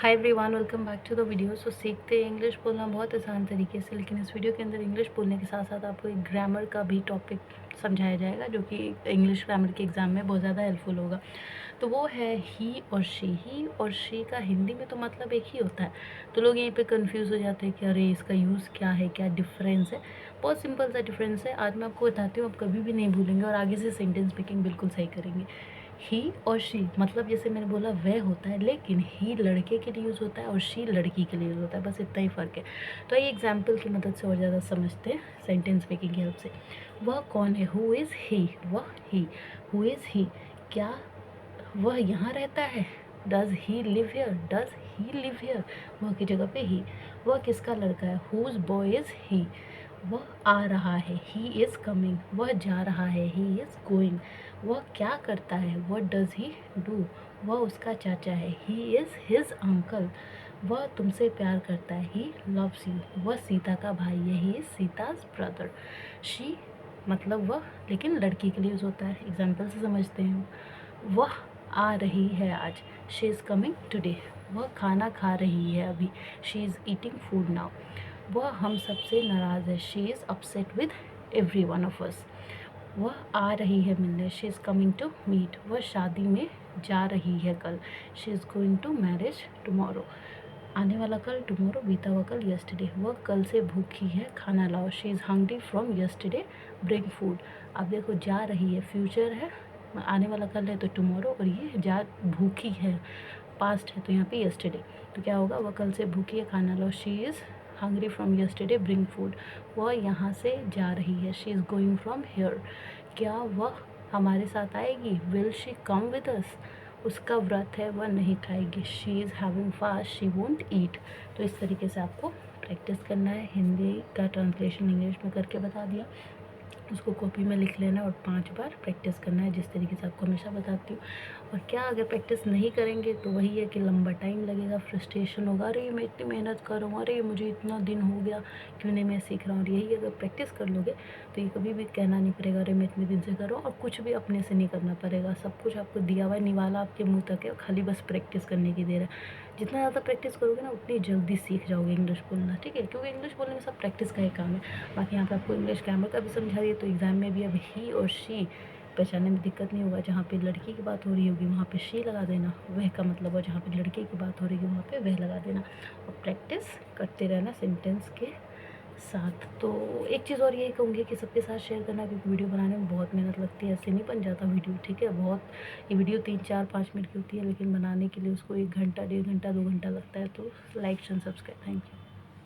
Hi everyone, welcome back to the video. सीखते हैं English बोलना बहुत आसान तरीके से, लेकिन इस वीडियो के अंदर इंग्लिश बोलने के साथ साथ आपको एक ग्रामर का भी टॉपिक समझाया जाएगा जो कि इंग्लिश ग्रामर के एग्ज़ाम में बहुत ज़्यादा हेल्पफुल होगा। तो वो है ही और शी। ही और शी का हिंदी में तो मतलब एक ही होता है। तो लोग यहीं पे कंफ्यूज हो जाते हैं कि अरे इसका यूज़ क्या है, क्या डिफरेंस है। बहुत सिंपल सा डिफरेंस है, आज मैं आपको बताती हूँ, आप कभी भी नहीं भूलेंगे और आगे से सेंटेंस मेकिंग बिल्कुल सही करेंगे। ही और शी मतलब जैसे मैंने बोला वह होता है, लेकिन ही लड़के के लिए यूज़ होता है और शी लड़की के लिए यूज़ होता है, बस इतना ही फ़र्क है। तो ये एग्जाम्पल की मदद से और ज़्यादा समझते हैं सेंटेंस मेकिंग की हेल्प से। वह कौन है? हु इज़ ही? वह ही। हु इज़ ही? क्या वह यहाँ रहता है? Does he live here? Does he live here? वह की जगह पे ही। वह किसका लड़का है? हुज बॉय इज़ ही? वह आ रहा है, ही इज़ कमिंग। वह जा रहा है, ही इज़ गोइंग। वह क्या करता है? What does he do? वह उसका चाचा है, ही इज़ हिज अंकल। वह तुमसे प्यार करता है, ही लव्स यू। वह सीता का भाई है, he is Sita's brother. She मतलब वह, लेकिन लड़की के लिए यूज़ होता है। एग्जाम्पल से समझते हैं। वह आ रही है आज, शी इज़ कमिंग टुडे। वह खाना खा रही है अभी, she is eating food now. वह हम सबसे नाराज़ है, she is upset with every one of us. वह आ रही है मिलने, she is coming to meet. वह शादी में जा रही है कल, she is going to marriage tomorrow. आने वाला कल टुमारो, बीता हुआ कल यस्टरडे। वह कल से भूखी है, खाना लाओ, she is hungry from yesterday, bring food. अब देखो, जा रही है फ्यूचर है, आने वाला कल है तो टुमारो, और ये जा भूखी है पास्ट है तो यहाँ पे यस्टरडे। तो क्या होगा? वह कल से भूखी है, खाना लो, she is hungry from yesterday, bring food. वह यहाँ से जा रही है, she is going from here. क्या वह हमारे साथ आएगी? Will she come with us? उसका व्रत है, वह नहीं खाएगी, she is having fast, she won't eat. तो इस तरीके से आपको प्रैक्टिस करना है। हिंदी का ट्रांसलेशन इंग्लिश में करके बता दिया, उसको कॉपी में लिख लेना और 5 बार प्रैक्टिस करना है, जिस तरीके से आपको हमेशा बताती हूँ। और क्या अगर प्रैक्टिस नहीं करेंगे तो वही है कि लंबा टाइम लगेगा, फ्रस्ट्रेशन होगा, अरे मैं इतनी मेहनत कर रहा हूँ, अरे मुझे इतना दिन हो गया क्यों नहीं मैं सीख रहा हूँ। और यही अगर प्रैक्टिस कर लोगे तो ये कभी भी कहना नहीं पड़ेगा अरे मैं इतने दिन से कर रहा हूँ, और कुछ भी अपने से नहीं करना पड़ेगा, सब कुछ आपको दिया हुआ है, निवाला आपके मुँह तक है, खाली बस प्रैक्टिस करने की देर है। जितना ज़्यादा प्रैक्टिस करोगे ना उतनी जल्दी सीख जाओगे इंग्लिश बोलना, ठीक है? क्योंकि इंग्लिश बोलने में सब प्रैक्टिस का ही काम है। बाकी यहाँ पे आपको इंग्लिश ग्रामर का भी समझा दिया, तो एग्ज़ाम में भी अब ही और शी पहचानने में दिक्कत नहीं होगा। जहाँ पे लड़की की बात हो रही होगी वहाँ पे शी लगा देना, वह का मतलब, और जहाँ पे लड़के की बात हो रही है वहाँ पे वह लगा देना, और प्रैक्टिस करते रहना सेंटेंस के साथ। तो एक चीज़ और यही कहूँगी कि सबके साथ शेयर करना, क्योंकि वीडियो बनाने में बहुत मेहनत लगती है, ऐसे नहीं बन जाता वीडियो, ठीक है? बहुत, ये वीडियो 3 4 5 मिनट की होती है, लेकिन बनाने के लिए उसको 1 घंटा 1.5 घंटा 2 घंटा लगता है। तो like and subscribe, thank you.